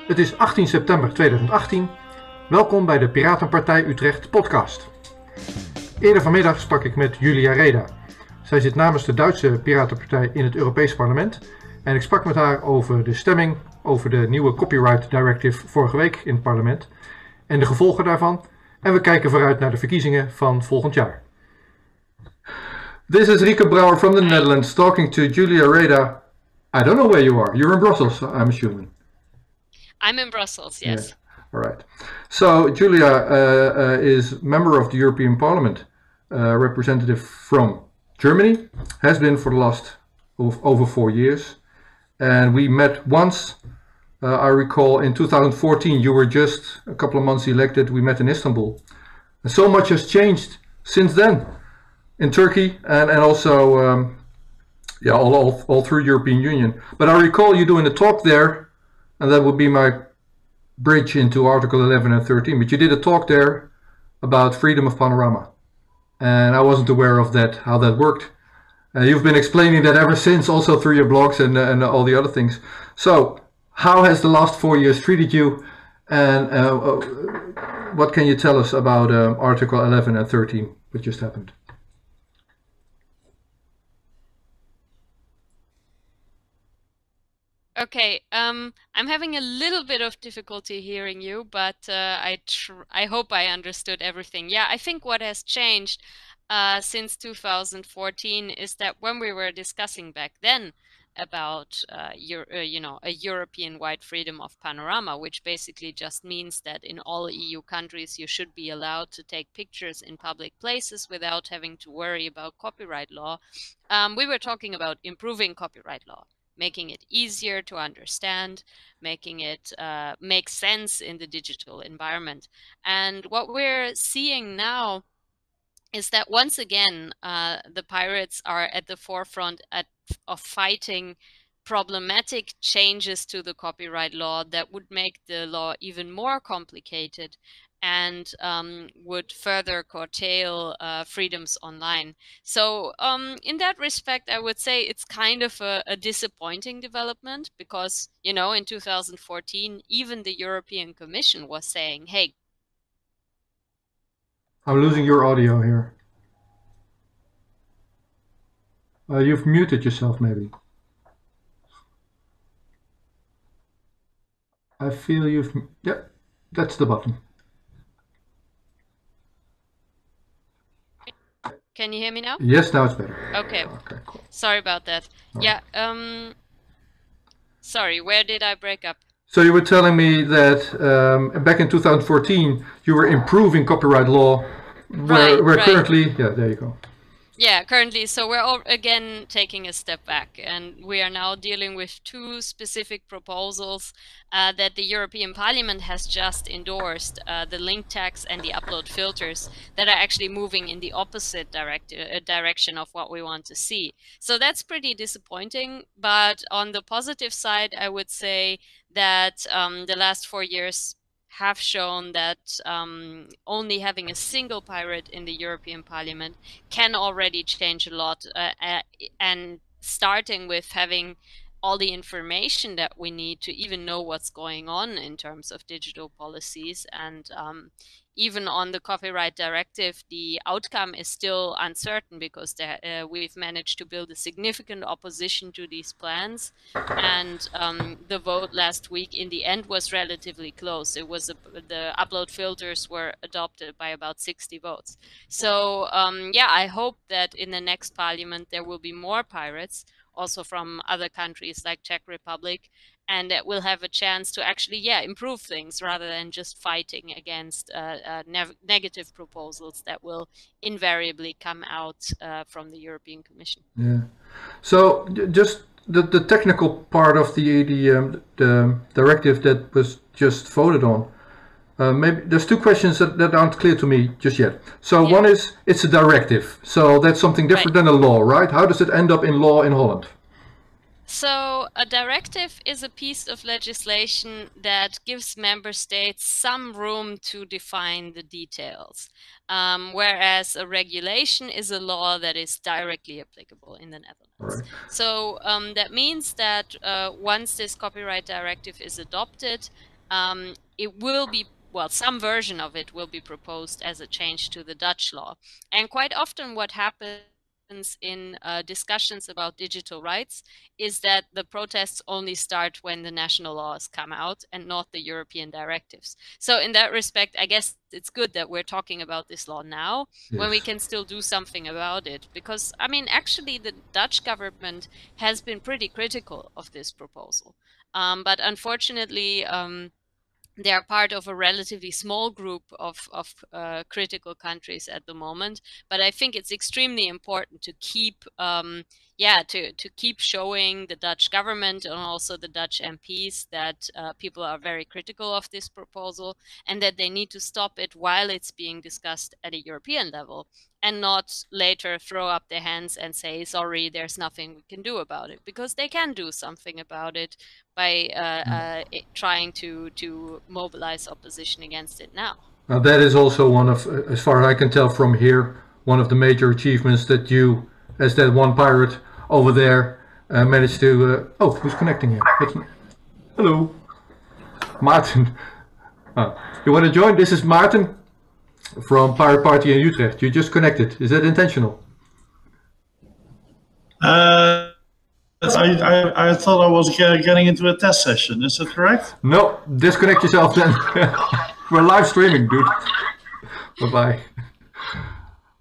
Het is 18 september 2018. Welkom bij de Piratenpartij Utrecht podcast. Eerder vanmiddag sprak ik met Julia Reda. Zij zit namens de Duitse Piratenpartij in het Europees Parlement. En ik sprak met haar over de stemming over de nieuwe Copyright Directive vorige week in het parlement. En de gevolgen daarvan. En we kijken vooruit naar de verkiezingen van volgend jaar. This is Rieke Brouwer from the Netherlands talking to Julia Reda. I don't know where you are. You're in Brussels, I'm assuming. I'm in Brussels, yes. Yeah. All right. So Julia is member of the European Parliament, representative from Germany, has been for the last over 4 years. And we met once, I recall in 2014, you were just a couple of months elected, we met in Istanbul. And so much has changed since then in Turkey and also all through European Union. But I recall you doing a talk there, and that would be my bridge into Article 11 and 13. But you did a talk there about freedom of panorama. And I wasn't aware of that, how that worked. You've been explaining that ever since, also through your blogs and all the other things. So, how has the last 4 years treated you? And what can you tell us about Article 11 and 13, what just happened? Okay, I'm having a little bit of difficulty hearing you, but I hope I understood everything. Yeah, I think what has changed since 2014 is that when we were discussing back then about a European-wide freedom of panorama, which basically just means that in all EU countries you should be allowed to take pictures in public places without having to worry about copyright law. We were talking about improving copyright law, making it easier to understand, making it make sense in the digital environment. And what we're seeing now is that once again, the pirates are at the forefront of fighting problematic changes to the copyright law that would make the law even more complicated and would further curtail freedoms online. So in that respect, I would say it's kind of a disappointing development because, you know, in 2014, even the European Commission was saying, hey. I'm losing your audio here. You've muted yourself, maybe. I feel you've... Yep, that's the button. Can you hear me now? Yes, now it's better. Okay. Okay, cool. Sorry about that. All yeah. Sorry, where did I break up? So you were telling me that back in 2014 you were improving copyright law, where Right. currently, yeah, there you go. Yeah, currently, so we're all again taking a step back, and we are now dealing with two specific proposals that the European Parliament has just endorsed, the link tax and the upload filters, that are actually moving in the opposite direction of what we want to see. So that's pretty disappointing, but on the positive side, I would say that the last 4 years have shown that only having a single pirate in the European Parliament can already change a lot, and starting with having all the information that we need to even know what's going on in terms of digital policies. And even on the copyright directive, the outcome is still uncertain because we've managed to build a significant opposition to these plans. And the vote last week in the end was relatively close. It was the upload filters were adopted by about 60 votes. So yeah, I hope that in the next parliament there will be more pirates, also from other countries like Czech Republic, and that we'll have a chance to actually, yeah, improve things rather than just fighting against negative proposals that will invariably come out from the European Commission. Yeah. So just the technical part of the directive that was just voted on. Maybe there's two questions that aren't clear to me just yet. So Yeah. one is, it's a directive, so that's something different than a law, right? How does it end up in law in Holland? So a directive is a piece of legislation that gives member states some room to define the details, whereas a regulation is a law that is directly applicable in the Netherlands. Right. So that means that once this copyright directive is adopted, it will be, well, some version of it will be proposed as a change to the Dutch law. And quite often what happens in discussions about digital rights is that the protests only start when the national laws come out and not the European directives. So in that respect, I guess it's good that we're talking about this law now, when we can still do something about it. Because, I mean, actually the Dutch government has been pretty critical of this proposal. But unfortunately, they are part of a relatively small group of critical countries at the moment. But I think it's extremely important to keep, to keep showing the Dutch government and also the Dutch MPs that people are very critical of this proposal and that they need to stop it while it's being discussed at a European level, and not later throw up their hands and say, sorry, there's nothing we can do about it, because they can do something about it by trying to mobilize opposition against it now. Now that is also one of, as far as I can tell from here, one of the major achievements that you, as that one pirate over there, managed to... oh, who's connecting here? Hello. Maarten. You want to join? This is Maarten from Pirate Party in Utrecht. You just connected. Is that intentional? I thought I was getting into a test session. Is that correct? No, disconnect yourself then. We're live streaming, dude. Bye-bye.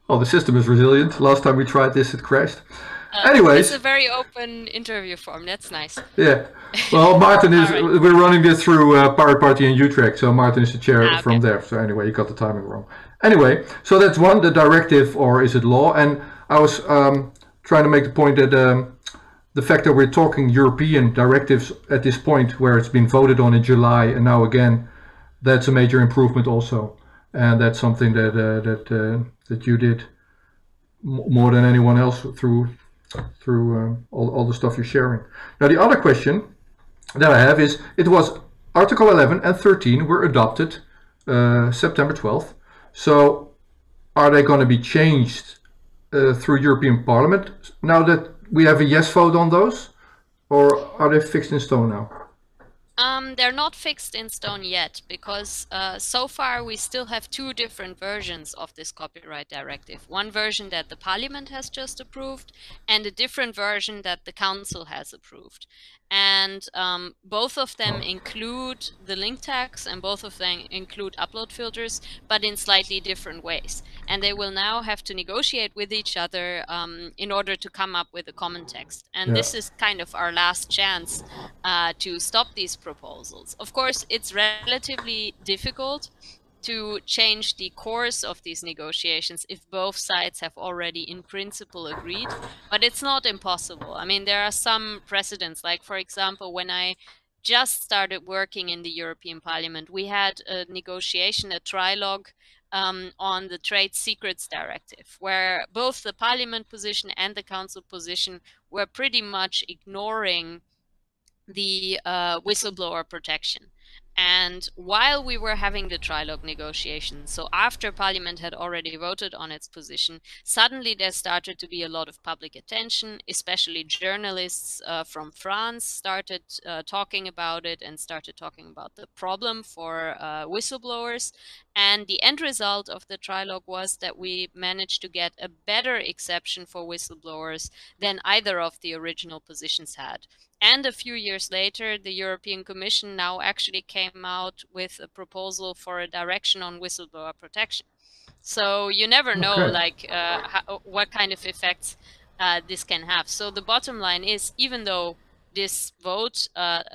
Oh, the system is resilient. Last time we tried this, it crashed. Anyways. It's a very open interview form. That's nice. Yeah. Well, Maarten is, right. We're running this through Pirate Party in Utrecht, so Maarten is the chair from there. So anyway, you got the timing wrong. Anyway, so that's one, the directive, or is it law? And I was trying to make the point that the fact that we're talking European directives at this point, where it's been voted on in July and now again, that's a major improvement also. And that's something that you did more than anyone else through all the stuff you're sharing. Now the other question that I have is, it was Article 11 and 13 were adopted September 12th. So are they going to be changed through European Parliament now that we have a yes vote on those, or are they fixed in stone now? They're not fixed in stone yet, because so far we still have two different versions of this copyright directive. One version that the Parliament has just approved, and a different version that the Council has approved. And both of them include the link tags, and both of them include upload filters, but in slightly different ways. And they will now have to negotiate with each other in order to come up with a common text. And this is kind of our last chance to stop these proposals. Of course, it's relatively difficult to change the course of these negotiations if both sides have already in principle agreed, but it's not impossible. I mean, there are some precedents, like for example, when I just started working in the European Parliament, we had a negotiation, a trilogue on the Trade Secrets Directive, where both the Parliament position and the Council position were pretty much ignoring the whistleblower protection. And while we were having the trilogue negotiations, so after Parliament had already voted on its position, suddenly there started to be a lot of public attention, especially journalists from France started talking about it and started talking about the problem for whistleblowers. And the end result of the trilogue was that we managed to get a better exception for whistleblowers than either of the original positions had. And a few years later, the European Commission now actually came out with a proposal for a direction on whistleblower protection. So you never know, like, what kind of effects this can have. So the bottom line is, even though this vote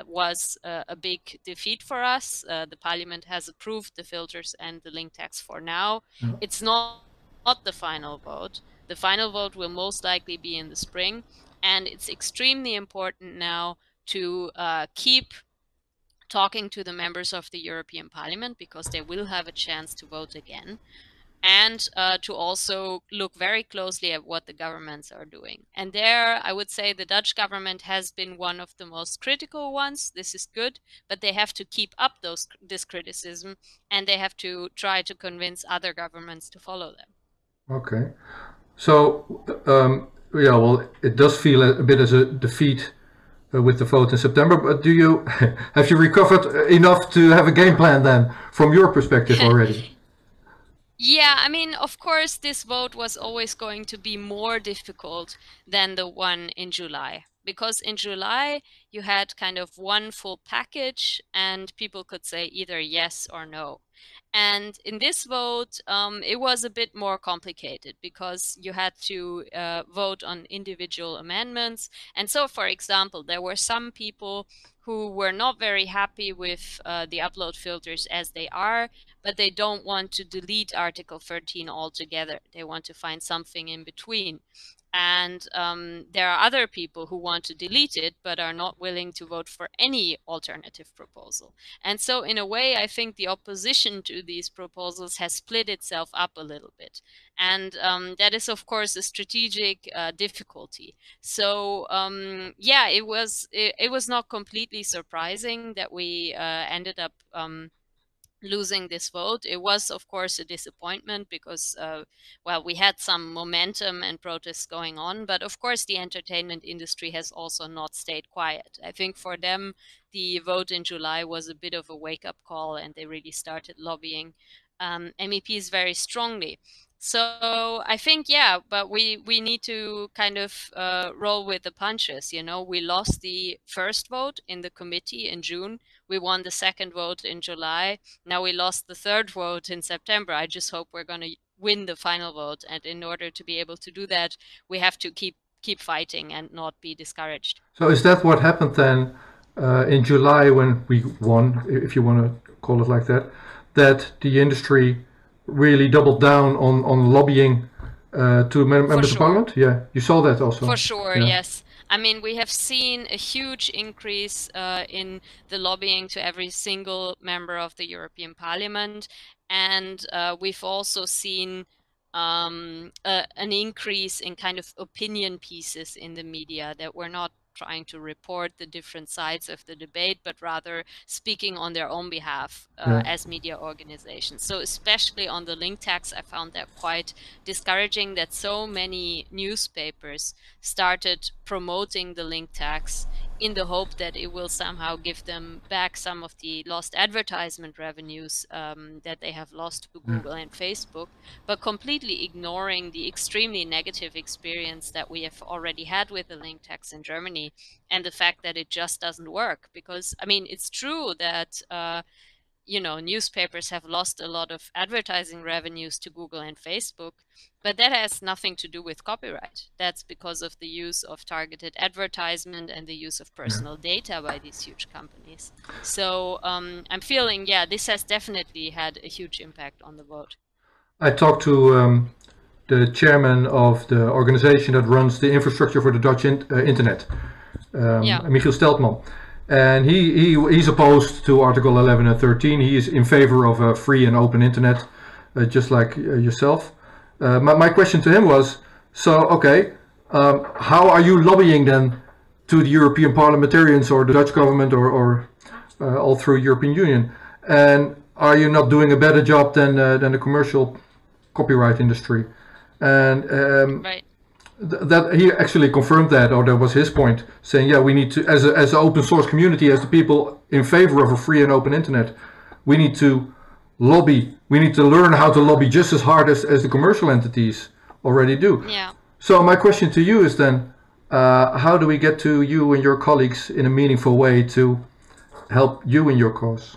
was a big defeat for us, the Parliament has approved the filters and the link tags for now. It's not the final vote. The final vote will most likely be in the spring. And it's extremely important now to keep talking to the members of the European Parliament, because they will have a chance to vote again, and to also look very closely at what the governments are doing. And there, I would say the Dutch government has been one of the most critical ones. This is good, but they have to keep up this criticism, and they have to try to convince other governments to follow them. Okay. So... yeah, well, it does feel a bit as a defeat with the vote in September. But do you have you recovered enough to have a game plan then, from your perspective already? Yeah, I mean, of course, this vote was always going to be more difficult than the one in July. Because in July, you had kind of one full package and people could say either yes or no. And in this vote, it was a bit more complicated because you had to vote on individual amendments. And so, for example, there were some people who were not very happy with the upload filters as they are, but they don't want to delete Article 13 altogether. They want to find something in between. And there are other people who want to delete it, but are not willing to vote for any alternative proposal. And so in a way, I think the opposition to these proposals has split itself up a little bit. And that is, of course, a strategic difficulty. So yeah, it was not completely surprising that we ended up losing this vote. It was, of course, a disappointment because, well, we had some momentum and protests going on, but of course the entertainment industry has also not stayed quiet. I think for them, the vote in July was a bit of a wake-up call and they really started lobbying MEPs very strongly. So I think, yeah, but we need to kind of roll with the punches. You know, we lost the first vote in the committee in June. We won the second vote in July. Now we lost the third vote in September. I just hope we're going to win the final vote. And in order to be able to do that, we have to keep fighting and not be discouraged. So is that what happened then in July when we won, if you want to call it like that, that the industry really doubled down on lobbying to members of parliament? Yeah, you saw that also. For sure, yeah. Yes. I mean, we have seen a huge increase in the lobbying to every single member of the European Parliament. And we've also seen an increase in kind of opinion pieces in the media that were not trying to report the different sides of the debate, but rather speaking on their own behalf as media organizations. So especially on the link tax, I found that quite discouraging that so many newspapers started promoting the link tax in the hope that it will somehow give them back some of the lost advertisement revenues that they have lost to Google and Facebook, but completely ignoring the extremely negative experience that we have already had with the link tax in Germany and the fact that it just doesn't work. Because, I mean, it's true that you know, newspapers have lost a lot of advertising revenues to Google and Facebook, but that has nothing to do with copyright. That's because of the use of targeted advertisement and the use of personal data by these huge companies. So I'm feeling, yeah, this has definitely had a huge impact on the vote. I talked to the chairman of the organization that runs the infrastructure for the Dutch internet, Michiel Steltman. And he's opposed to Article 11 and 13. He is in favor of a free and open internet, just like yourself. My question to him was, so, okay, how are you lobbying then to the European parliamentarians or the Dutch government or all through European Union? And are you not doing a better job than the commercial copyright industry? And right. That he actually confirmed that, or that was his point, saying, yeah, we need to, as an open source community, as the people in favor of a free and open internet, we need to lobby. We need to learn how to lobby just as hard as the commercial entities already do. Yeah. So my question to you is then, how do we get to you and your colleagues in a meaningful way to help you in your cause?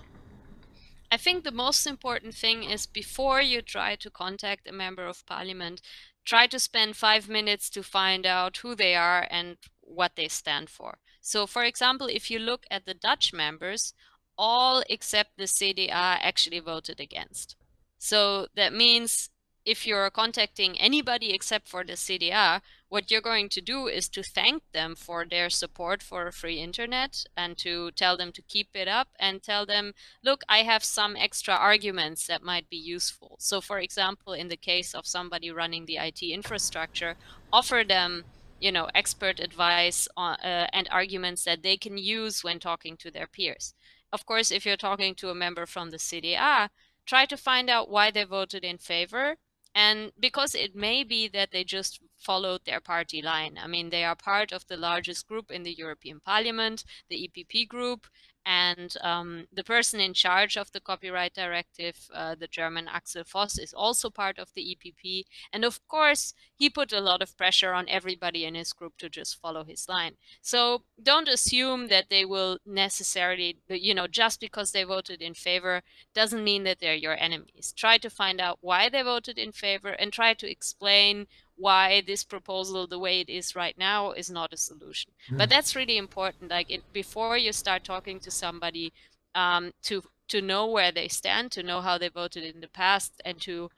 I think the most important thing is before you try to contact a member of parliament, try to spend 5 minutes to find out who they are and what they stand for. So, for example, if you look at the Dutch members, all except the CDA actually voted against. So that means if you're contacting anybody except for the CDA, what you're going to do is to thank them for their support for a free internet and to tell them to keep it up and tell them, look, I have some extra arguments that might be useful. So for example, in the case of somebody running the IT infrastructure, offer them, you know, expert advice and arguments that they can use when talking to their peers. Of course, if you're talking to a member from the CDA, try to find out why they voted in favor And because it may be that they just followed their party line. I mean, they are part of the largest group in the European Parliament, the EPP group, and the person in charge of the copyright directive, the German Axel Voss, is also part of the EPP. And of course, he put a lot of pressure on everybody in his group to just follow his line. So don't assume that they will necessarily, just because they voted in favor doesn't mean that they're your enemies. Try to find out why they voted in favor and try to explain why this proposal, the way it is right now, is not a solution. But that's really important. Like before you start talking to somebody, to know where they stand, to know how they voted in the past, and to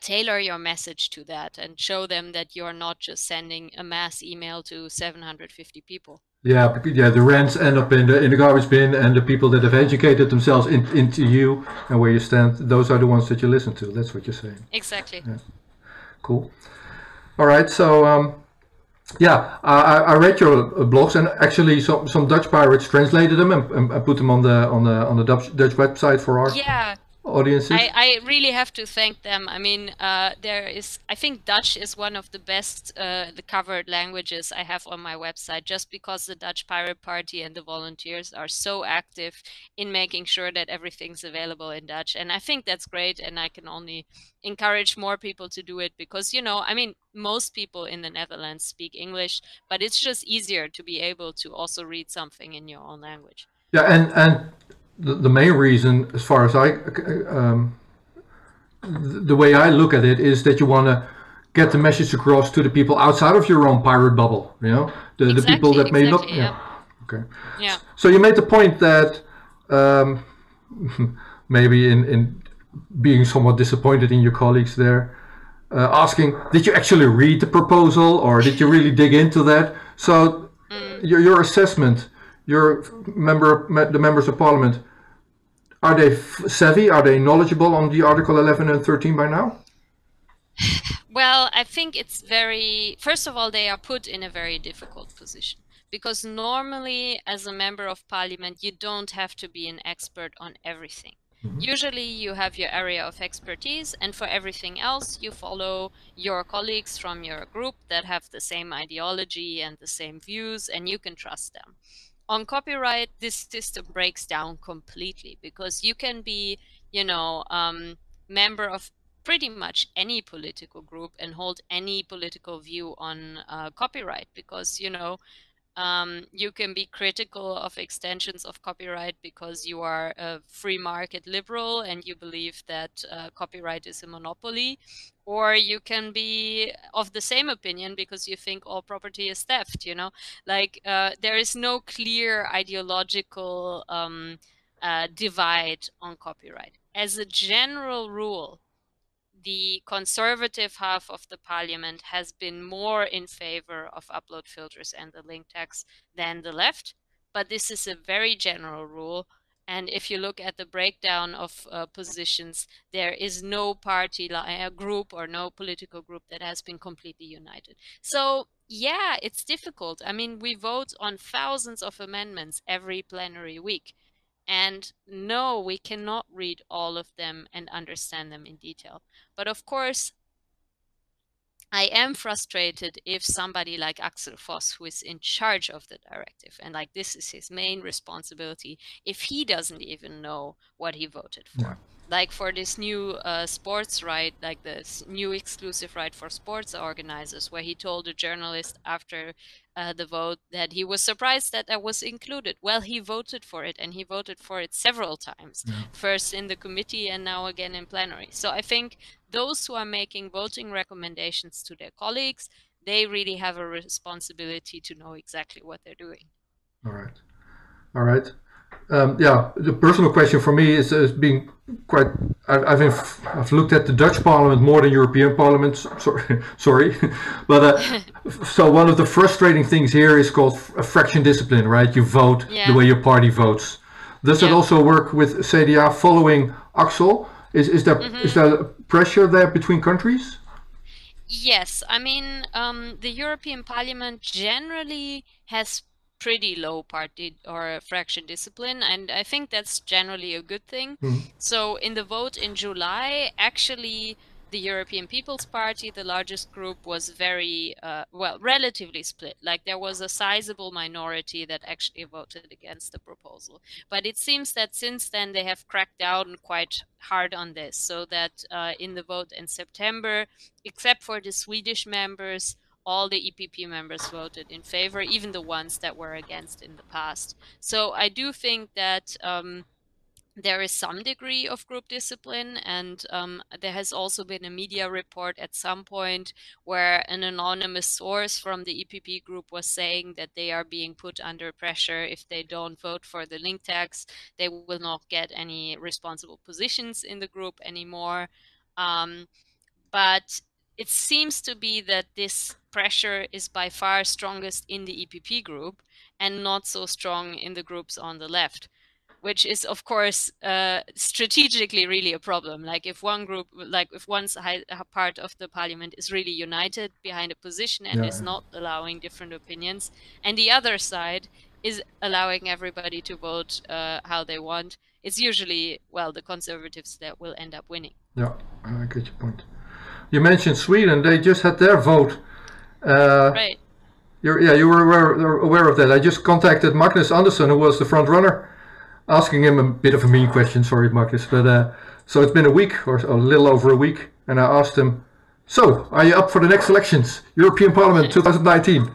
tailor your message to that and show them that you're not just sending a mass email to 750 people. Yeah, the rants end up in the garbage bin, and the people that have educated themselves into you and where you stand, those are the ones that you listen to. That's what you're saying. Exactly. Yeah. Cool. All right. So I read your blogs, and actually some Dutch pirates translated them and put them on the Dutch website for our audiences. I really have to thank them. I mean, I think Dutch is one of the best the covered languages I have on my website, just because the Dutch Pirate Party and the volunteers are so active in making sure that everything's available in Dutch. And I think that's great, and I can only encourage more people to do it, because, I mean, most people in the Netherlands speak English, but it's just easier to be able to also read something in your own language. Yeah, and the main reason, as far as the way I look at it, is that you want to get the message across to the people outside of your own pirate bubble. The people that may not. Yeah. Okay. Yeah. So you made the point that maybe in being somewhat disappointed in your colleagues there, asking, did you actually read the proposal, or did you really dig into that? So your assessment, the members of Parliament, are they savvy? Are they knowledgeable on the Article 11 and 13 by now? Well, I think it's first of all, they are put in a very difficult position, because normally as a member of Parliament, you don't have to be an expert on everything. Usually you have your area of expertise, and for everything else you follow your colleagues from your group that have the same ideology and the same views, and you can trust them. On copyright, this system breaks down completely, because you can be, member of pretty much any political group and hold any political view on copyright, because, you can be critical of extensions of copyright because you are a free market liberal and you believe that copyright is a monopoly, or you can be of the same opinion because you think all property is theft. There is no clear ideological divide on copyright. As a general rule, the conservative half of the parliament has been more in favor of upload filters and the link tax than the left, but this is a very general rule. And if you look at the breakdown of positions, there is no party group or no political group that has been completely united. So yeah, it's difficult. I mean, we vote on thousands of amendments every plenary week. And no, we cannot read all of them and understand them in detail. But of course, I am frustrated if somebody like Axel Voss, who is in charge of the directive, and this is his main responsibility, if he doesn't even know what he voted for. Yeah. Like for this new sports right, like this new exclusive right for sports organizers, where he told a journalist after the vote that he was surprised that that was included. Well, he voted for it, and he voted for it several times, first in the committee and now again in plenary. So I think those who are making voting recommendations to their colleagues, they really have a responsibility to know exactly what they're doing. All right. The personal question for me is being quite. I've looked at the Dutch Parliament more than European Parliament. Sorry, but so one of the frustrating things here is called a fraction discipline, right? You vote the way your party votes. Does it also work with CDA following Axel? Is there pressure there between countries? Yes, I mean the European Parliament generally has pretty low party or fraction discipline, and I think that's generally a good thing. So in the vote in July, actually the European People's Party, the largest group, was very relatively split. Like there was a sizable minority that actually voted against the proposal, but it seems that since then they have cracked down quite hard on this, so that in the vote in September, except for the Swedish members, all the EPP members voted in favor, even the ones that were against in the past. So I do think that there is some degree of group discipline, and there has also been a media report at some point where an anonymous source from the EPP group was saying that they are being put under pressure. If they don't vote for the link tax, they will not get any responsible positions in the group anymore. But it seems to be that this pressure is by far strongest in the EPP group and not so strong in the groups on the left, which is, of course, strategically really a problem. Like if one group, like if one part of the parliament is really united behind a position and is not allowing different opinions, and the other side is allowing everybody to vote how they want, it's usually, well, the conservatives that will end up winning. Yeah, I get your point. You mentioned Sweden; they just had their vote. Right. You were aware of that. I just contacted Magnus Andersson, who was the front runner, asking him a bit of a mean question. Sorry, Magnus, but so it's been a week or a little over a week, and I asked him, "So, are you up for the next elections, European Parliament 2019?"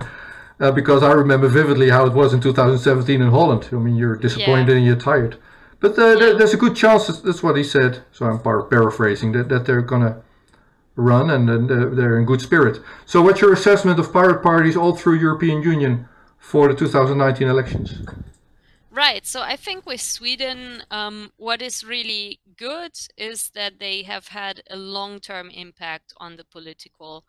Because I remember vividly how it was in 2017 in Holland. I mean, you're disappointed and you're tired, but there's a good chance. That's what he said. So I'm paraphrasing that they're gonna run, and they're in good spirit. So what's your assessment of pirate parties all through European Union for the 2019 elections? Right, so I think with Sweden, what is really good is that they have had a long-term impact on the political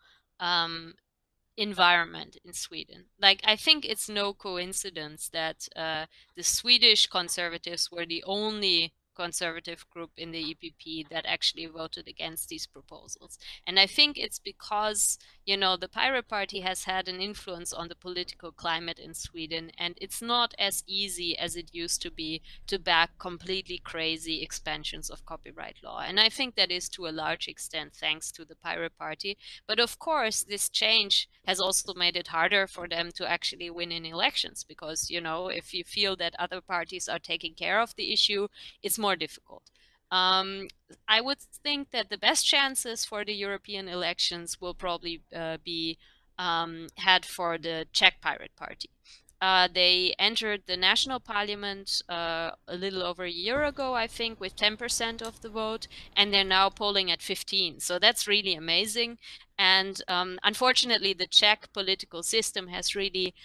environment in Sweden. Like, I think it's no coincidence that the Swedish conservatives were the only conservative group in the EPP that actually voted against these proposals. And I think it's because, you know, the Pirate Party has had an influence on the political climate in Sweden, and it's not as easy as it used to be to back completely crazy expansions of copyright law. And I think that is to a large extent thanks to the Pirate Party. But of course, this change has also made it harder for them to actually win in elections, because, you know, if you feel that other parties are taking care of the issue, it's more difficult. I would think that the best chances for the European elections will probably be had for the Czech Pirate Party. They entered the national parliament a little over a year ago, I think, with 10% of the vote, and they're now polling at 15%. So that's really amazing. And unfortunately, the Czech political system has really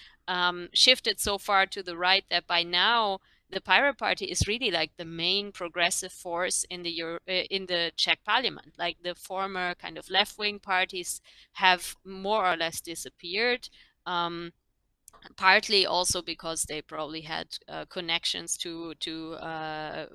shifted so far to the right that by now the Pirate Party is really like the main progressive force in the Czech parliament. Like the former kind of left-wing parties have more or less disappeared. Partly also because they probably had connections to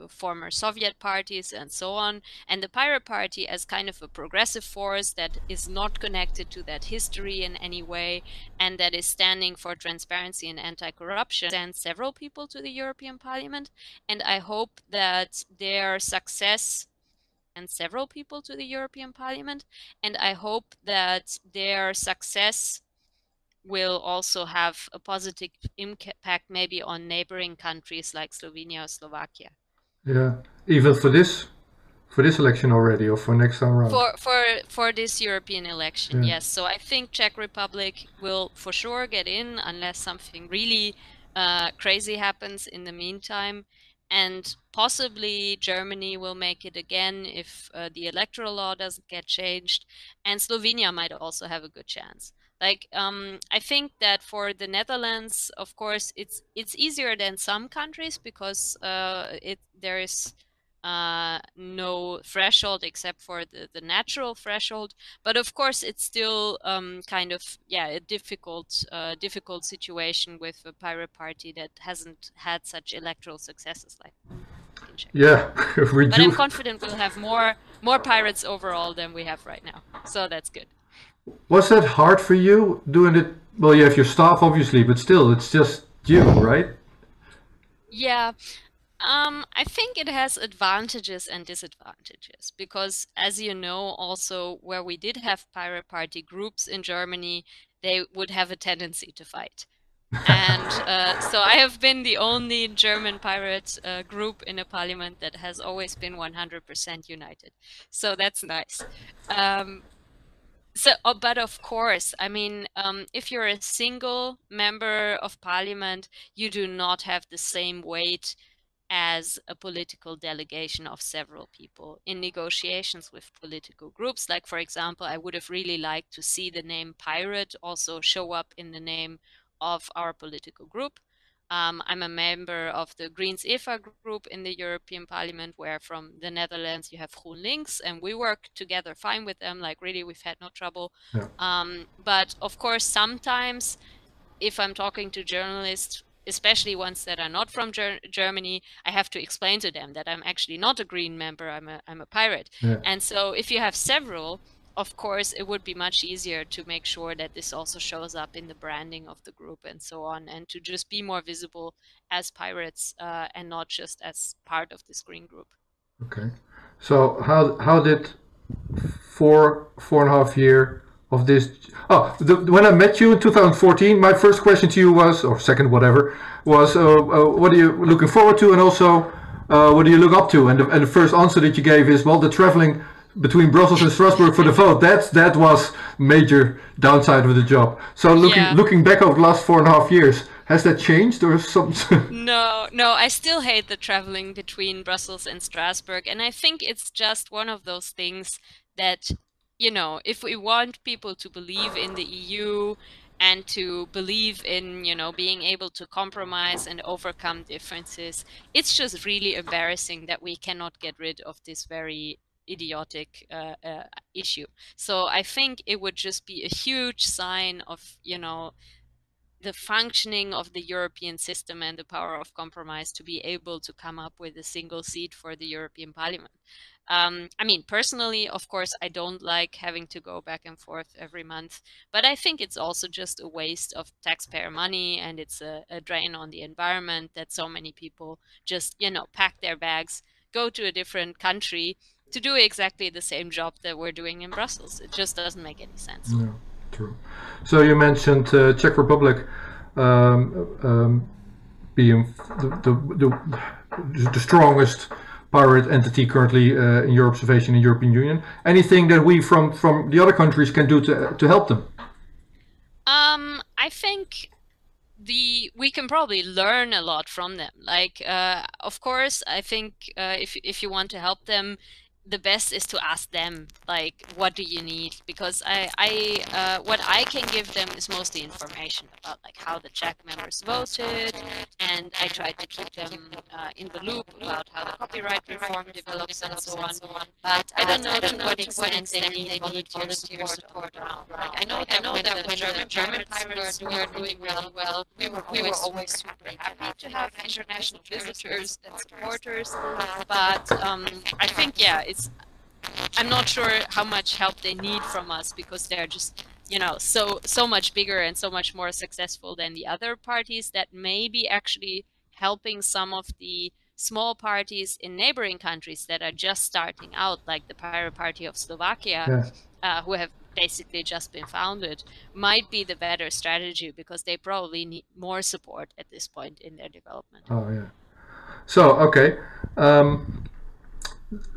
former Soviet parties and so on. And the Pirate Party, as kind of a progressive force that is not connected to that history in any way, and that is standing for transparency and anti-corruption, sends several people to the European Parliament. And I hope that their success and several people to the European Parliament, and I hope that their success will also have a positive impact maybe on neighboring countries like Slovenia or Slovakia. Yeah, even for this election already, or for next time around? For this European election, yes. So I think Czech Republic will for sure get in unless something really crazy happens in the meantime. And possibly Germany will make it again if the electoral law doesn't get changed. And Slovenia might also have a good chance. Like, I think that for the Netherlands, of course, it's easier than some countries because there is no threshold except for the natural threshold. But of course, it's still kind of a difficult situation with a Pirate Party that hasn't had such electoral successes like in Czech. Yeah, but I'm confident we'll have more pirates overall than we have right now. So that's good. Was that hard for you doing it? Well, you have your staff obviously, but still, it's just you, right? Yeah. I think it has advantages and disadvantages because, as you know, also where we did have Pirate Party groups in Germany, they would have a tendency to fight. And so I have been the only German pirate group in a parliament that has always been 100% united. So that's nice. But of course, I mean, if you're a single member of parliament, you do not have the same weight as a political delegation of several people in negotiations with political groups. Like, for example, I would have really liked to see the name pirate also show up in the name of our political group. I'm a member of the Greens EFA group in the European Parliament, where from the Netherlands you have GroenLinks, and we work together fine with them. Like, really, we've had no trouble. Yeah. But of course, sometimes if I'm talking to journalists, especially ones that are not from Germany, I have to explain to them that I'm actually not a Green member, I'm a pirate. Yeah. And so if you have several, of course, it would be much easier to make sure that this also shows up in the branding of the group and so on, and to just be more visible as pirates and not just as part of this green group. Okay. So how did 4.5 year of this? When I met you in 2014, my first question to you was, or second, whatever, was, what are you looking forward to, and also what do you look up to? And the first answer that you gave is, well, the traveling between Brussels and Strasbourg for the vote. That was major downside of the job. So looking back over the last 4.5 years, has that changed or something? No, I still hate the traveling between Brussels and Strasbourg. And I think it's just one of those things that, you know, if we want people to believe in the EU and to believe in, you know, being able to compromise and overcome differences, it's just really embarrassing that we cannot get rid of this very idiotic issue. So I think it would just be a huge sign of, you know, the functioning of the European system and the power of compromise to be able to come up with a single seat for the European Parliament. I mean, personally, of course, I don't like having to go back and forth every month, but I think it's also just a waste of taxpayer money, and it's a drain on the environment that so many people just, you know, pack their bags, go to a different country to do exactly the same job that we're doing in Brussels. It just doesn't make any sense. No, true. So you mentioned Czech Republic being the strongest pirate entity currently in your observation in the European Union. Anything that we from the other countries can do to help them? I think we can probably learn a lot from them. Like, of course, I think if you want to help them, the best is to ask them, like, what do you need? Because what I can give them is mostly information about, like, how the Czech members voted, and I try to keep them in the loop about how the copyright reform develops and so on. But I don't know to what extent they need volunteer support around. Like, I know that when the German pirates were doing really well, we were always super happy to have international visitors and supporters. But I think, yeah, I'm not sure how much help they need from us, because they're just, you know, so much bigger and so much more successful than the other parties, that may be actually helping some of the small parties in neighboring countries that are just starting out, like the Pirate Party of Slovakia, who have basically just been founded, might be the better strategy, because they probably need more support at this point in their development. Oh, yeah. So, okay.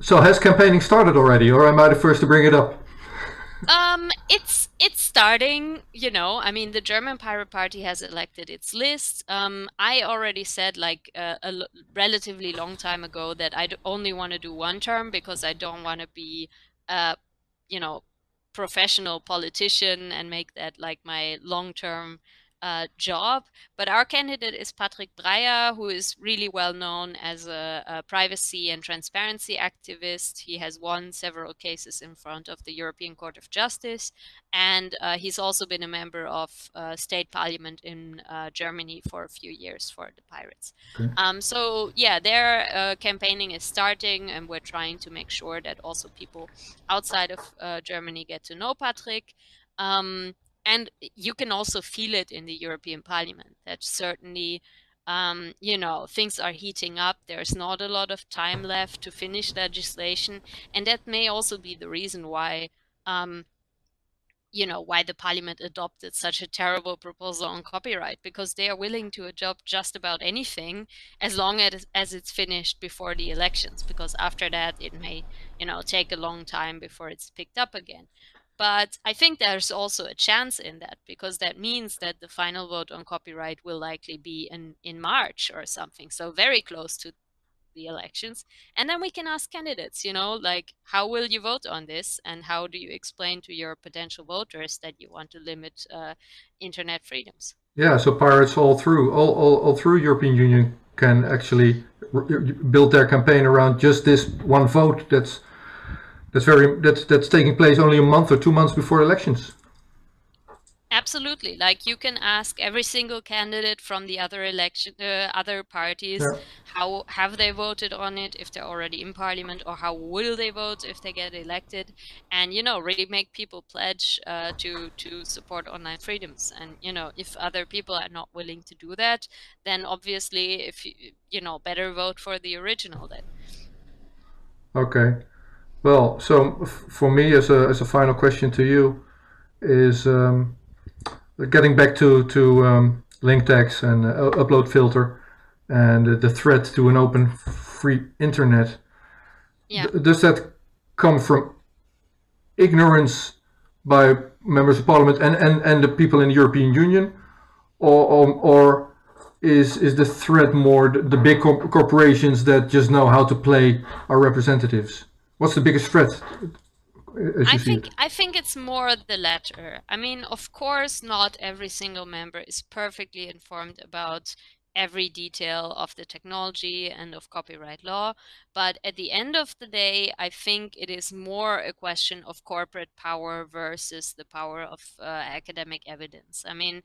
So has campaigning started already, or am I the first to bring it up? It's starting, you know. I mean, the German Pirate Party has elected its list. I already said, like, a relatively long time ago, that I only want to do one term, because I don't want to be, you know, professional politician and make that like my long-term job. But our candidate is Patrick Breyer, who is really well known as a privacy and transparency activist. He has won several cases in front of the European Court of Justice, and he's also been a member of state parliament in Germany for a few years for the Pirates. Okay. So yeah, their campaigning is starting, and we're trying to make sure that also people outside of Germany get to know Patrick. and you can also feel it in the European Parliament that certainly, things are heating up. There's not a lot of time left to finish legislation, and that may also be the reason why, why the Parliament adopted such a terrible proposal on copyright, because they are willing to adopt just about anything as long as it's finished before the elections, because after that it may, take a long time before it's picked up again. But I think there's also a chance in that, because that means that the final vote on copyright will likely be in March or something, so very close to the elections. And then we can ask candidates, like, how will you vote on this? And how do you explain to your potential voters that you want to limit internet freedoms? Yeah, so pirates all through European Union can actually build their campaign around just this one vote that's taking place only a month or 2 months before elections. Absolutely. Like, you can ask every single candidate from the other parties, how have they voted on it if they're already in parliament, or how will they vote if they get elected, and really make people pledge to support online freedoms. And if other people are not willing to do that, then obviously, if better vote for the original then. Okay. Well, so for me, as a final question to you, is getting back to link tags and upload filter and the threat to an open, free internet. Yeah. Does that come from ignorance by members of parliament and the people in the European Union, or is the threat more the big corporations that just know how to play our representatives? What's the biggest threat? I think it's more the latter. I mean, of course, not every single member is perfectly informed about every detail of the technology and of copyright law, but at the end of the day, I think it is more a question of corporate power versus the power of academic evidence. I mean,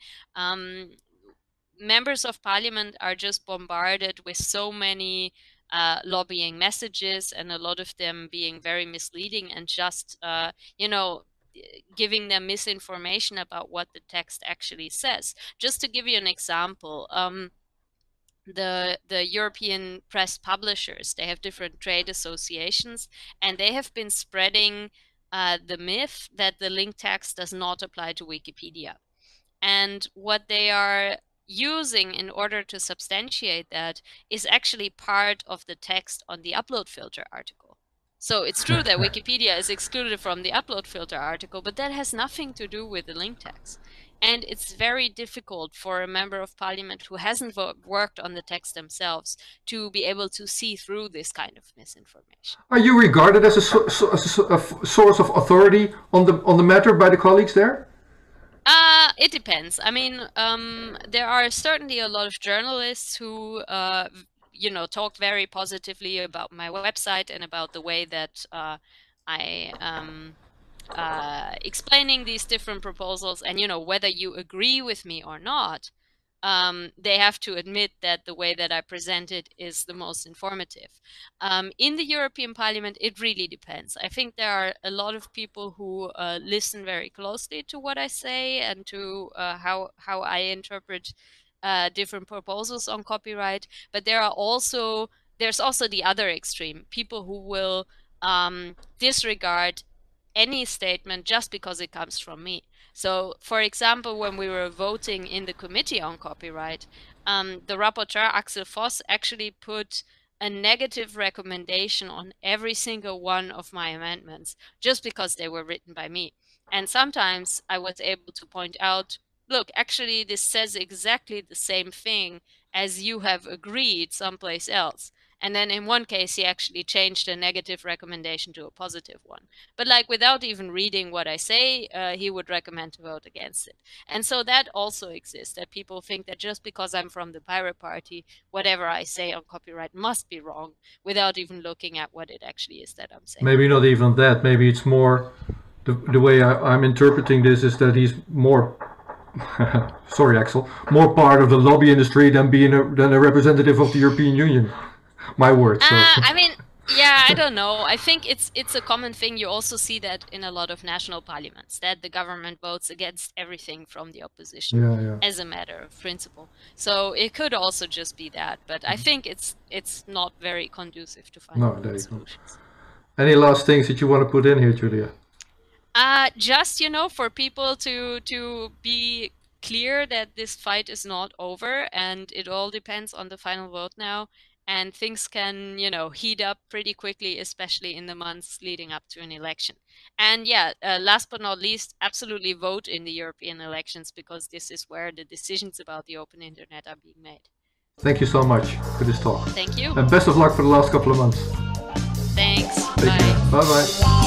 members of parliament are just bombarded with so many lobbying messages, and a lot of them being very misleading and just, giving them misinformation about what the text actually says. Just to give you an example, the European press publishers, they have different trade associations, and they have been spreading the myth that the link tax does not apply to Wikipedia. And what they are using in order to substantiate that is actually part of the text on the upload filter article. So it's true that Wikipedia is excluded from the upload filter article, but that has nothing to do with the link tax. And it's very difficult for a member of parliament who hasn't worked on the text themselves to be able to see through this kind of misinformation. Are you regarded as a source of authority on the matter by the colleagues there? It depends. I mean, there are certainly a lot of journalists who, talk very positively about my website and about the way that I explaining these different proposals. And, whether you agree with me or not, they have to admit that the way that I present it is the most informative. In the European Parliament, it really depends. I think there are a lot of people who listen very closely to what I say and to how I interpret different proposals on copyright. But there's also the other extreme, people who will disregard any statement just because it comes from me. So, for example, when we were voting in the committee on copyright, the rapporteur, Axel Voss, actually put a negative recommendation on every single one of my amendments just because they were written by me. And sometimes I was able to point out, look, actually, this says exactly the same thing as you have agreed someplace else. And then in one case, he actually changed a negative recommendation to a positive one. But like, without even reading what I say, he would recommend to vote against it. And so that also exists, that people think that just because I'm from the Pirate Party, whatever I say on copyright must be wrong, without even looking at what it actually is that I'm saying. Maybe not even that. Maybe it's more the way I'm interpreting this is that he's more sorry, Axel, more part of the lobby industry than being a representative of the European Union. My word. So. I mean, Yeah, I don't know. I think it's a common thing. You also see that in a lot of national parliaments, that the government votes against everything from the opposition as a matter of principle. So it could also just be that, but I think it's not very conducive to finding good solutions. Any last things that you want to put in here, Julia? Just, for people to be clear that this fight is not over, and it all depends on the final vote now. And things can, heat up pretty quickly, especially in the months leading up to an election. And last but not least, absolutely vote in the European elections, because this is where the decisions about the open internet are being made. Thank you so much for this talk. Thank you. And best of luck for the last couple of months. Thanks. Take care. Bye-bye.